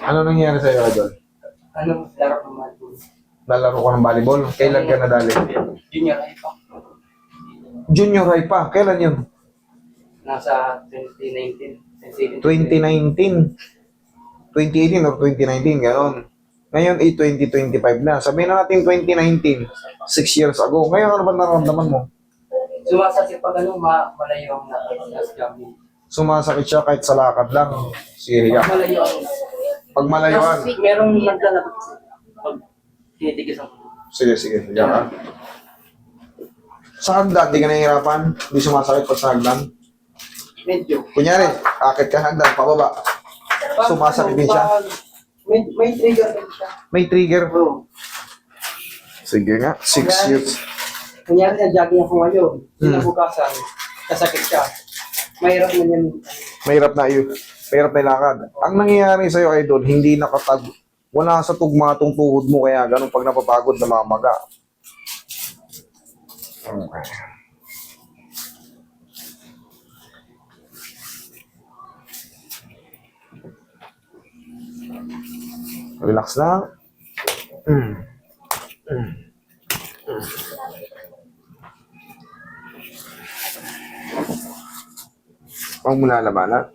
Ano nangyari sa'yo, Idol? Laro ko naman po. Nalaro ka ng volleyball? Kailan ka nadali? Junior high pa. Junior high pa. Kailan yun? Nasa 2019. 2019. 2018 or 2019, gano'n. Ngayon, 2025 na. Sabihin na natin 2019, 6 years ago. Ngayon, ano ba nararamdaman mo? Sumasakit pag malayo ang nasa jamming. Sumasakit siya kahit sa lakad lang. Sige, higa. Malayo ang Pag malayuan. merong naglalabas. Pag tinitigis ang Sige, higa ka. Sa hagdan, di ka nahihirapan? Hindi sumasakit pag sa hagdan? medyo. Kunyari, akit ka hagdan, pababa. Sumasakit din siya? May trigger din siya. May trigger. Oo. Sige nga, 6 years. Kunyari na jogging ako ngayon. Sinabukasan. Kasakit siya. Mahirap na yan. Mahirap na yun. Mahirap na ilakad. Ang nangyayari sa'yo, Idol, hindi nakatag. Wala sa tugma tong tuhod mo, kaya ganun pag napapagod na mamaga. Okay. Relax lang. Huwag mo lalabanan.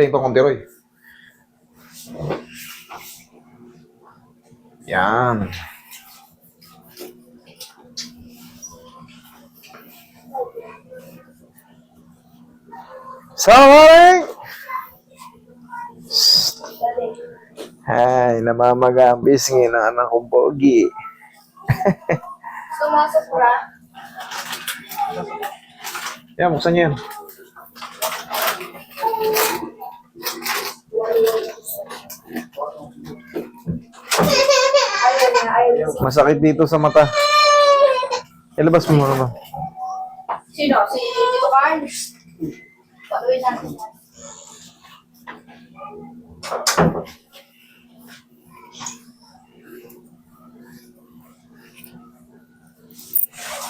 Ito kong tiroy. Yan. Sorry! Hay, namamaga ang bisngi ng anak kong pogi. Sumasok ra. Yan, buksan niyo yan. Masakit dito sa mata. Ilabas mo muna ba? Sino? Si Tito Carl? Patuloy natin.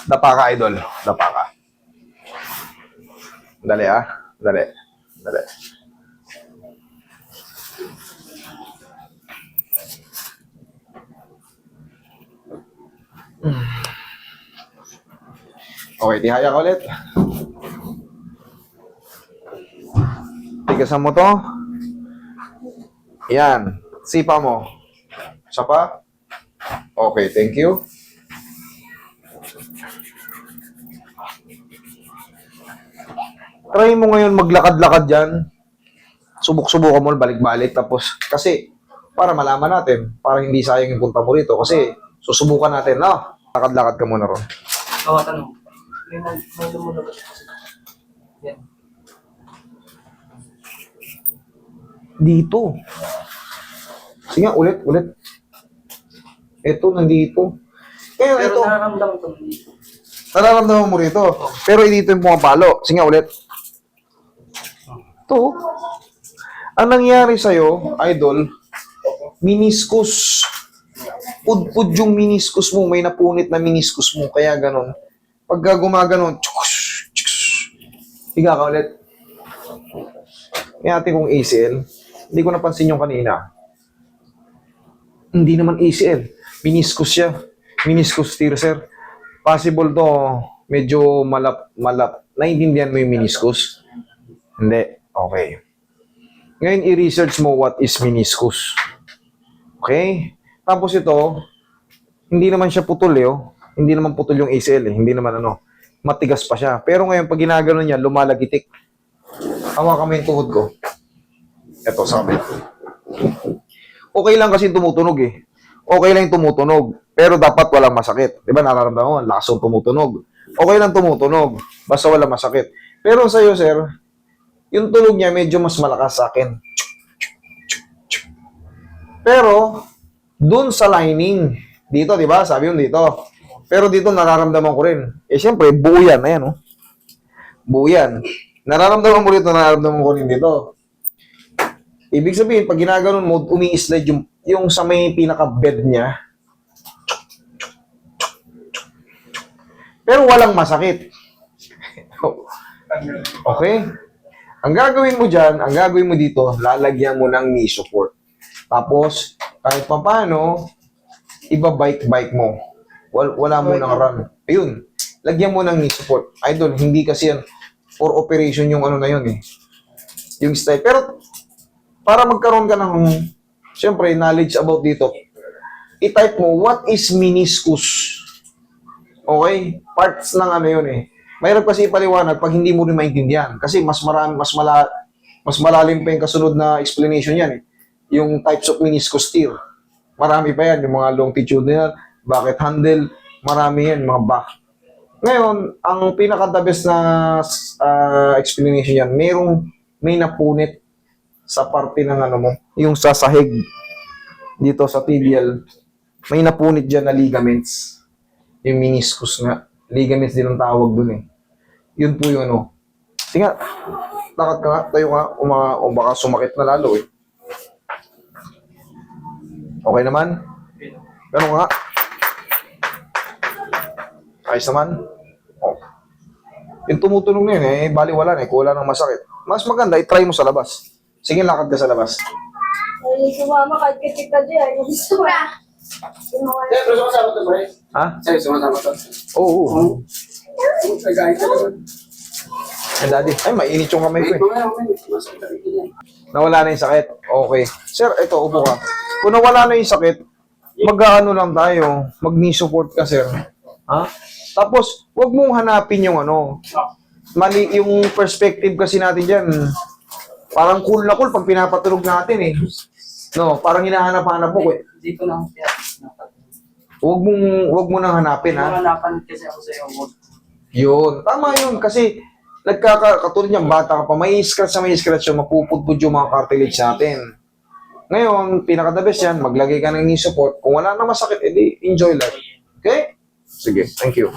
Dapa ka, Idol. Dapa ka. Dali, ah. Dali. Dali. Okay, tihaya ka ulit. Tigasan mo to. Yan. Sipa mo. Isa pa. Okay, thank you. Try mo ngayon maglakad-lakad dyan. Subok-subukan mo, balik-balik. Tapos, kasi, para malaman natin, para hindi sayang yung punta mo rito. Kasi, susubukan natin, no? Lakad-lakad ka muna ron. Oo, tanong. May lumulabas kasi. Yan. Dito. Sige nga, ulit. Ito, nandito. Kaya Pero ito, nararamdaman ko dito. nararamdaman mo rito. Pero dito yung pumapalo. Sige nga, ulit. Ito. Ang nangyari sa'yo, Idol, meniscus. Pudpud yung meniscus mo. May napunit na meniscus mo. Kaya ganon. Pagka gumaganon, higa ka ulit. May ate kong ACL. Hindi ko napansin yung kanina. Hindi naman ACL. Meniscus siya. Meniscus tear. Possible to, medyo malap. Naintindihan mo yung meniscus? Hindi. Okay. Ngayon, i-research mo what is meniscus. Okay? Tapos ito, hindi naman siya putol Hindi naman putol yung ACL Hindi naman matigas pa siya. Pero ngayon, pag ginagano niya, lumalagitik. Hawakan mo yung tuhod ko. Ito, sabi. Okay lang kasi tumutunog Okay lang yung tumutunog. Pero dapat walang masakit. Di ba nararamdaman mo? Lakas yung tumutunog. Okay lang tumutunog. Basta walang masakit. Pero sa'yo, sir, yung tunog niya medyo mas malakas sa akin. Pero, dun sa lining, dito, di ba? Sabi yung dito. Pero dito nararamdaman ko rin. Eh, siyempre, buo yan. Ayan, oh. Buo yan. Nararamdaman mo dito, nararamdaman ko rin dito. Ibig sabihin, pag ginaganon mo, umi-slide yung sa may pinaka-bed niya. Pero walang masakit. Okay? Ang gagawin mo dyan, ang gagawin mo dito, lalagyan mo ng knee support. Tapos, kahit pa paano, iba-bike mo. Wala mo ng run. Ayun, lagyan mo ng knee support. Idol, hindi kasi yan for operation yung ano na yun eh. Yung style. Pero, para magkaroon ka ng, syempre, knowledge about dito, i-type mo, what is meniscus? Okay? Parts ng ano yun eh. Mahirap kasi ipaliwanag pag hindi mo rin maintindihan. Kasi mas malalim pa yung kasunod na explanation yan eh. Yung types of meniscus tear. Marami pa yan. Yung mga longitudinal, bucket handle, marami yan, mga back. Ngayon, ang pinaka-the best na explanation yan, may napunit sa parte ng ano mo. Yung sa sahig dito sa tibial, may napunit dyan na ligaments. Yung meniscus nga. Ligaments din ang tawag dun eh. Yun po yung ano. Sige nga, lakad ka nga, tayo nga, o baka sumakit na lalo eh. Okay naman? Ganun nga. Ayos naman? Oh. Yung tumutunog na yun eh, baliwala na eh, kung wala nang masakit. Mas maganda, i-try mo sa labas. Sige, lakad ka sa labas. Ay, sumama kahit kitik ka dyan. Yung gusto na. Pero sumasama to, Bray. Ha? Sa'yo, sumasama to. Oo. Nagkain ka naman. Ay, daddy. Ay, mainit yung kamay ko eh. Nawala na yung sakit. Okay. Sir, ito, upo ka. Kung nawala na yung sakit, mag-ano lang tayo. Mag-knee support ka, sir. Ha? Tapos, wag mong hanapin yung ano. Mali yung perspective kasi natin dyan. Parang cool na cool pag pinapatulog natin eh. No, parang hinahanap-hanap mo eh. Dito lang. Wag mo nang hanapin, ha? Hanapan kasi ako sa'yo. Yun. Tama yun. Kasi, katulad niyang bata ka pa, may scratch yung mapupudpud yung mga cartilage natin. Ngayon, pinaka-the best yan, maglagay ka ng knee support. Kung wala na masakit, edi enjoy life. Okay? Sige, thank you.